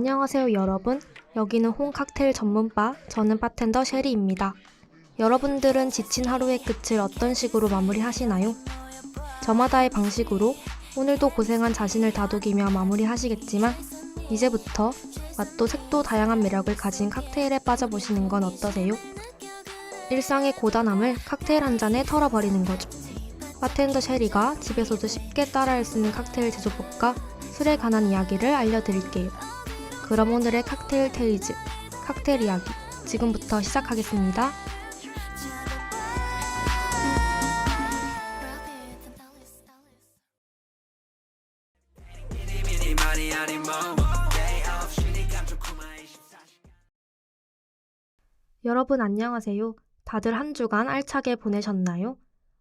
안녕하세요 여러분. 여기는 홈 칵테일 전문바, 저는 바텐더 셰리입니다. 여러분들은 지친 하루의 끝을 어떤 식으로 마무리하시나요? 저마다의 방식으로 오늘도 고생한 자신을 다독이며 마무리하시겠지만 이제부터 맛도 색도 다양한 매력을 가진 칵테일에 빠져보시는 건 어떠세요? 일상의 고단함을 칵테일 한 잔에 털어버리는 거죠. 바텐더 셰리가 집에서도 쉽게 따라할 수 있는 칵테일 제조법과 술에 관한 이야기를 알려드릴게요. 그럼 오늘의 칵테일 테이즈, 칵테일 이야기 지금부터 시작하겠습니다. 여러분 안녕하세요. 다들 한 주간 알차게 보내셨나요?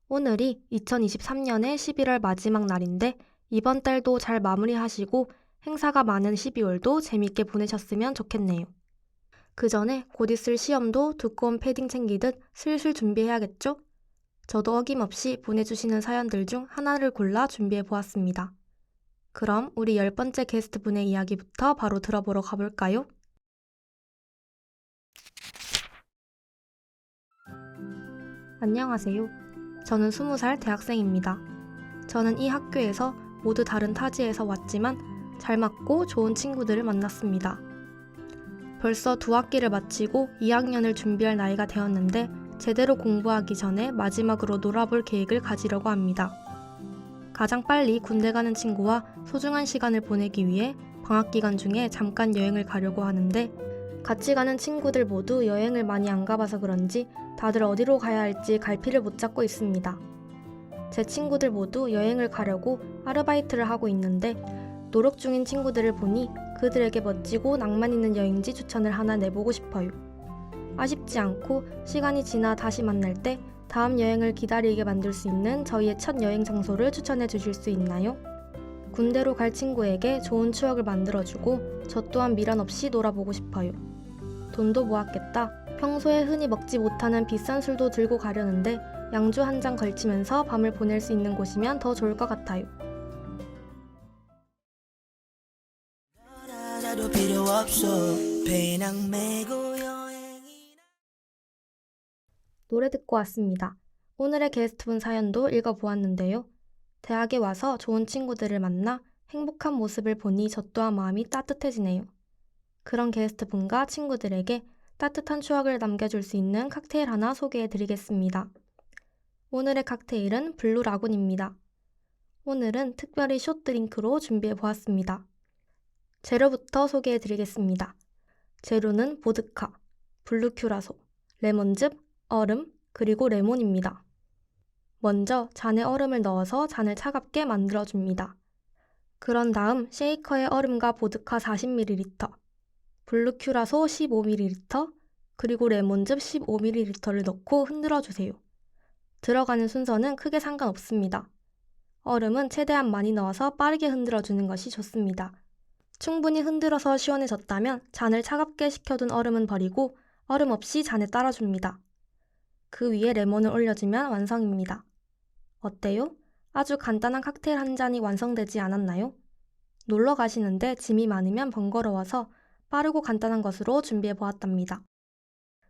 오늘이 2023년의 11월 마지막 날인데 이번 달도 잘 마무리하시고 행사가 많은 12월도 재밌게 보내셨으면 좋겠네요. 그 전에 곧 있을 시험도 두꺼운 패딩 챙기듯 슬슬 준비해야겠죠? 저도 어김없이 보내주시는 사연들 중 하나를 골라 준비해보았습니다. 그럼 우리 10번째 게스트분의 이야기부터 바로 들어보러 가볼까요? 안녕하세요. 저는 20살 대학생입니다. 저는 이 학교에서 모두 다른 타지에서 왔지만 잘 맞고 좋은 친구들을 만났습니다. 벌써 2학기를 마치고 2학년을 준비할 나이가 되었는데 제대로 공부하기 전에 마지막으로 놀아볼 계획을 가지려고 합니다. 가장 빨리 군대 가는 친구와 소중한 시간을 보내기 위해 방학 기간 중에 잠깐 여행을 가려고 하는데 같이 가는 친구들 모두 여행을 많이 안 가봐서 그런지 다들 어디로 가야 할지 갈피를 못 잡고 있습니다. 제 친구들 모두 여행을 가려고 아르바이트를 하고 있는데 노력 중인 친구들을 보니 그들에게 멋지고 낭만 있는 여행지 추천을 하나 내보고 싶어요. 아쉽지 않고 시간이 지나 다시 만날 때 다음 여행을 기다리게 만들 수 있는 저희의 첫 여행 장소를 추천해 주실 수 있나요? 군대로 갈 친구에게 좋은 추억을 만들어주고 저 또한 미련 없이 놀아보고 싶어요. 돈도 모았겠다. 평소에 흔히 먹지 못하는 비싼 술도 들고 가려는데 양주 한 잔 걸치면서 밤을 보낼 수 있는 곳이면 더 좋을 것 같아요. 노래 듣고 왔습니다. 오늘의 게스트분 사연도 읽어보았는데요. 대학에 와서 좋은 친구들을 만나 행복한 모습을 보니 저 또한 마음이 따뜻해지네요. 그런 게스트분과 친구들에게 따뜻한 추억을 남겨줄 수 있는 칵테일 하나 소개해드리겠습니다. 오늘의 칵테일은 블루라군입니다. 오늘은 특별히 숏 드링크로 준비해보았습니다. 재료부터 소개해드리겠습니다. 재료는 보드카, 블루큐라소, 레몬즙, 얼음, 그리고 레몬입니다. 먼저 잔에 얼음을 넣어서 잔을 차갑게 만들어줍니다. 그런 다음 쉐이커에 얼음과 보드카 40ml, 블루큐라소 15ml, 그리고 레몬즙 15ml를 넣고 흔들어주세요. 들어가는 순서는 크게 상관없습니다. 얼음은 최대한 많이 넣어서 빠르게 흔들어주는 것이 좋습니다. 충분히 흔들어서 시원해졌다면 잔을 차갑게 식혀둔 얼음은 버리고 얼음 없이 잔에 따라줍니다. 그 위에 레몬을 올려주면 완성입니다. 어때요? 아주 간단한 칵테일 한 잔이 완성되지 않았나요? 놀러 가시는데 짐이 많으면 번거로워서 빠르고 간단한 것으로 준비해보았답니다.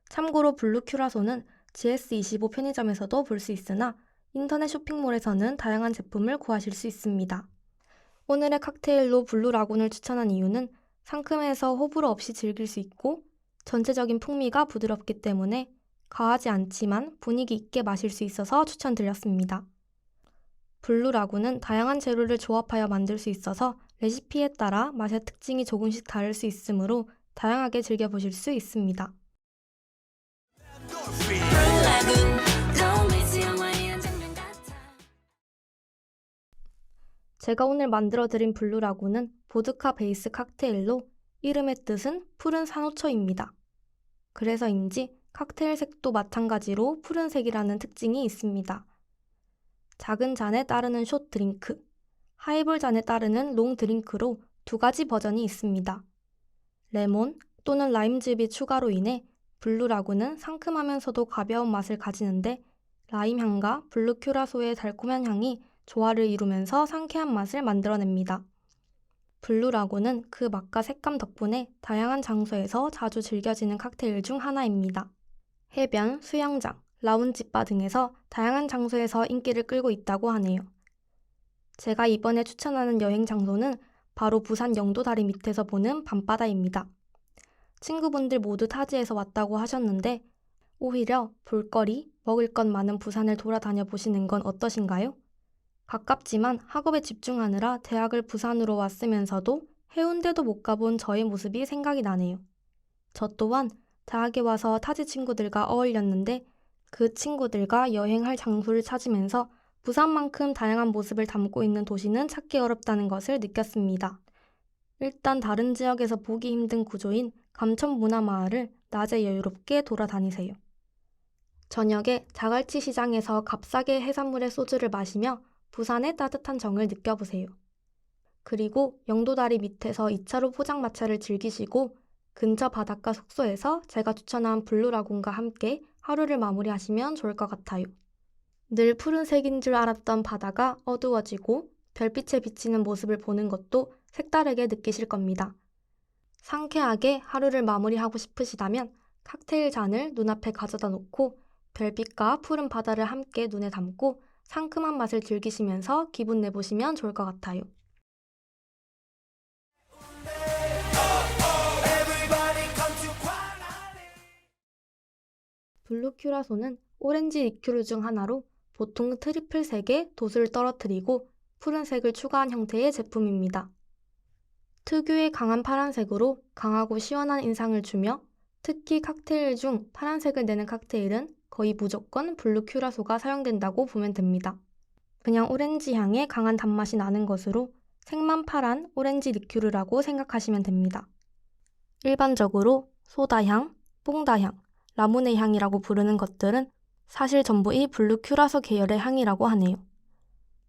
참고로 블루큐라소는 GS25 편의점에서도 볼 수 있으나 인터넷 쇼핑몰에서는 다양한 제품을 구하실 수 있습니다. 오늘의 칵테일로 블루라군을 추천한 이유는 상큼해서 호불호 없이 즐길 수 있고 전체적인 풍미가 부드럽기 때문에 과하지 않지만 분위기 있게 마실 수 있어서 추천드렸습니다. 블루라군은 다양한 재료를 조합하여 만들 수 있어서 레시피에 따라 맛의 특징이 조금씩 다를 수 있으므로 다양하게 즐겨보실 수 있습니다. 제가 오늘 만들어드린 블루라군은 보드카 베이스 칵테일로 이름의 뜻은 푸른 산호초입니다. 그래서인지 칵테일 색도 마찬가지로 푸른색이라는 특징이 있습니다. 작은 잔에 따르는 숏 드링크, 하이볼 잔에 따르는 롱 드링크로 두 가지 버전이 있습니다. 레몬 또는 라임즙이 추가로 인해 블루라군은 상큼하면서도 가벼운 맛을 가지는데 라임 향과 블루큐라소의 달콤한 향이 조화를 이루면서 상쾌한 맛을 만들어냅니다. 블루라고는 그 맛과 색감 덕분에 다양한 장소에서 자주 즐겨지는 칵테일 중 하나입니다. 해변, 수영장, 라운지바 등에서 다양한 장소에서 인기를 끌고 있다고 하네요. 제가 이번에 추천하는 여행 장소는 바로 부산 영도다리 밑에서 보는 밤바다입니다. 친구분들 모두 타지에서 왔다고 하셨는데 오히려 볼거리, 먹을 것 많은 부산을 돌아다녀 보시는 건 어떠신가요? 가깝지만 학업에 집중하느라 대학을 부산으로 왔으면서도 해운대도 못 가본 저의 모습이 생각이 나네요. 저 또한 대학에 와서 타지 친구들과 어울렸는데 그 친구들과 여행할 장소를 찾으면서 부산만큼 다양한 모습을 담고 있는 도시는 찾기 어렵다는 것을 느꼈습니다. 일단 다른 지역에서 보기 힘든 구조인 감천문화마을을 낮에 여유롭게 돌아다니세요. 저녁에 자갈치 시장에서 값싸게 해산물의 소주를 마시며 부산의 따뜻한 정을 느껴보세요. 그리고 영도다리 밑에서 2차로 포장마차를 즐기시고 근처 바닷가 숙소에서 제가 추천한 블루라군과 함께 하루를 마무리하시면 좋을 것 같아요. 늘 푸른색인 줄 알았던 바다가 어두워지고 별빛에 비치는 모습을 보는 것도 색다르게 느끼실 겁니다. 상쾌하게 하루를 마무리하고 싶으시다면 칵테일 잔을 눈앞에 가져다 놓고 별빛과 푸른 바다를 함께 눈에 담고 상큼한 맛을 즐기시면서 기분 내보시면 좋을 것 같아요. 블루 큐라소는 오렌지 리큐르 중 하나로 보통 트리플 색의 돛을 떨어뜨리고 푸른색을 추가한 형태의 제품입니다. 특유의 강한 파란색으로 강하고 시원한 인상을 주며 특히 칵테일 중 파란색을 내는 칵테일은 거의 무조건 블루 큐라소가 사용된다고 보면 됩니다. 그냥 오렌지 향의 강한 단맛이 나는 것으로 색만 파란 오렌지 리큐르라고 생각하시면 됩니다. 일반적으로 소다향, 뽕다향, 라무네 향이라고 부르는 것들은 사실 전부 이 블루 큐라소 계열의 향이라고 하네요.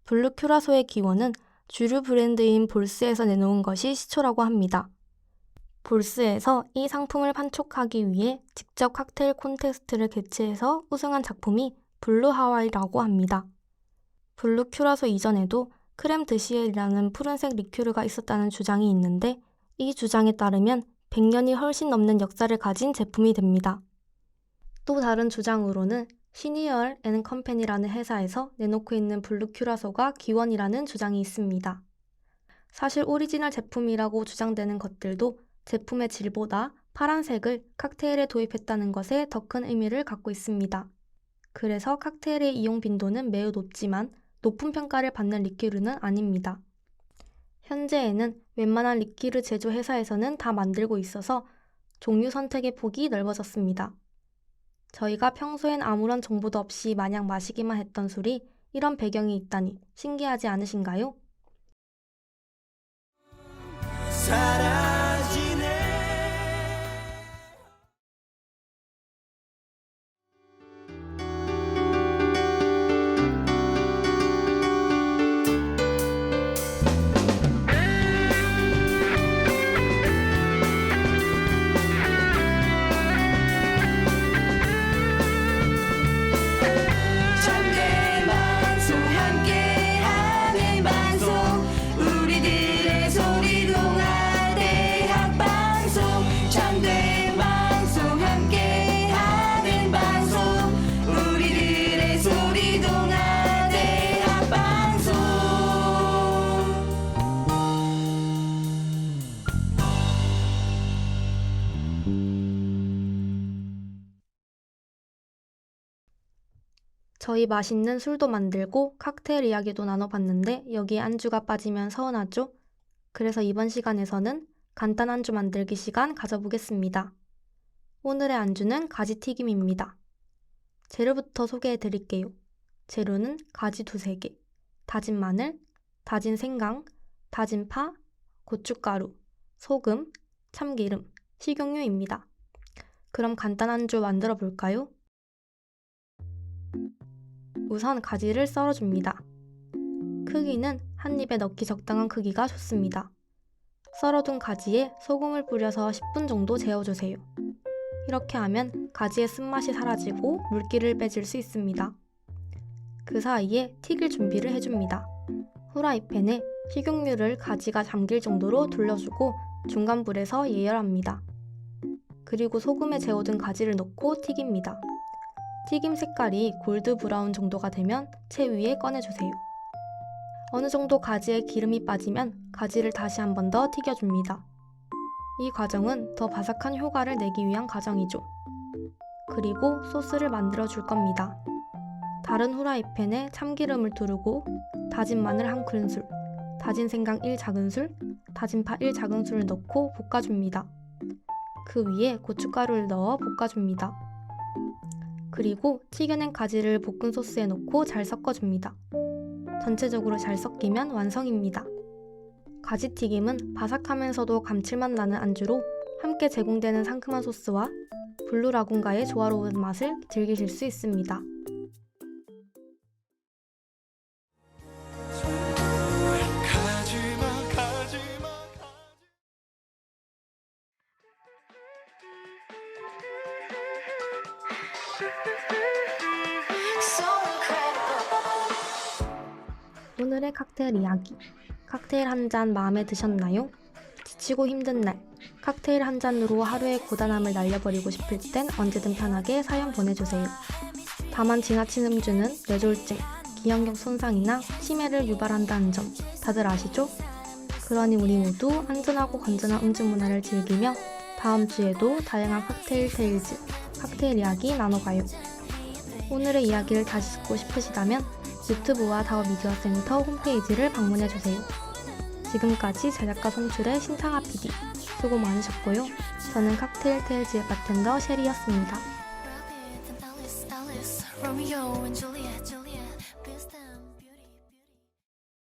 블루 큐라소의 기원은 주류 브랜드인 볼스에서 내놓은 것이 시초라고 합니다. 볼스에서 이 상품을 판촉하기 위해 직접 칵테일 콘테스트를 개최해서 우승한 작품이 블루 하와이라고 합니다. 블루 큐라소 이전에도 크렘 드시엘이라는 푸른색 리큐르가 있었다는 주장이 있는데 이 주장에 따르면 100년이 훨씬 넘는 역사를 가진 제품이 됩니다. 또 다른 주장으로는 시니얼 앤 컴퍼니라는 회사에서 내놓고 있는 블루 큐라소가 기원이라는 주장이 있습니다. 사실 오리지널 제품이라고 주장되는 것들도 제품의 질보다 파란색을 칵테일에 도입했다는 것에 더 큰 의미를 갖고 있습니다. 그래서 칵테일의 이용 빈도는 매우 높지만 높은 평가를 받는 리큐르는 아닙니다. 현재에는 웬만한 리큐르 제조 회사에서는 다 만들고 있어서 종류 선택의 폭이 넓어졌습니다. 저희가 평소엔 아무런 정보도 없이 마냥 마시기만 했던 술이 이런 배경이 있다니 신기하지 않으신가요? 저희 맛있는 술도 만들고 칵테일 이야기도 나눠봤는데 여기에 안주가 빠지면 서운하죠? 그래서 이번 시간에서는 간단 안주 만들기 시간 가져보겠습니다. 오늘의 안주는 가지튀김입니다. 재료부터 소개해 드릴게요. 재료는 가지 2-3개, 다진 마늘, 다진 생강, 다진 파, 고춧가루, 소금, 참기름, 식용유입니다. 그럼 간단 안주 만들어 볼까요? 우선 가지를 썰어줍니다. 크기는 한 입에 넣기 적당한 크기가 좋습니다. 썰어둔 가지에 소금을 뿌려서 10분 정도 재워주세요. 이렇게 하면 가지의 쓴맛이 사라지고 물기를 빼줄 수 있습니다. 그 사이에 튀길 준비를 해줍니다. 후라이팬에 식용유를 가지가 잠길 정도로 돌려주고 중간 불에서 예열합니다. 그리고 소금에 재워둔 가지를 넣고 튀깁니다. 튀김 색깔이 골드 브라운 정도가 되면 채 위에 꺼내주세요. 어느 정도 가지에 기름이 빠지면 가지를 다시 한 번 더 튀겨줍니다. 이 과정은 더 바삭한 효과를 내기 위한 과정이죠. 그리고 소스를 만들어 줄 겁니다. 다른 후라이팬에 참기름을 두르고 다진 마늘 1큰술, 다진 생강 1작은술, 다진 파 1작은술을 넣고 볶아줍니다. 그 위에 고춧가루를 넣어 볶아줍니다. 그리고 튀겨낸 가지를 볶은 소스에 넣고 잘 섞어줍니다. 전체적으로 잘 섞이면 완성입니다. 가지튀김은 바삭하면서도 감칠맛 나는 안주로 함께 제공되는 상큼한 소스와 블루라군가의 조화로운 맛을 즐기실 수 있습니다. 오늘의 칵테일 이야기. 칵테일 한 잔 마음에 드셨나요? 지치고 힘든 날, 칵테일 한 잔으로 하루의 고단함을 날려버리고 싶을 땐 언제든 편하게 사연 보내주세요. 다만 지나친 음주는 뇌졸중, 기억력 손상이나 치매를 유발한다는 점 다들 아시죠? 그러니 우리 모두 안전하고 건전한 음주 문화를 즐기며 다음 주에도 다양한 칵테일 테일즈, 칵테일 이야기 나눠봐요. 오늘의 이야기를 다시 듣고 싶으시다면 유튜브와 다우미디어 센터 홈페이지를 방문해주세요. 지금까지 제작과 송출의 신상아 PD 수고 많으셨고요. 저는 칵테일 테일즈의 바텐더 셰리였습니다.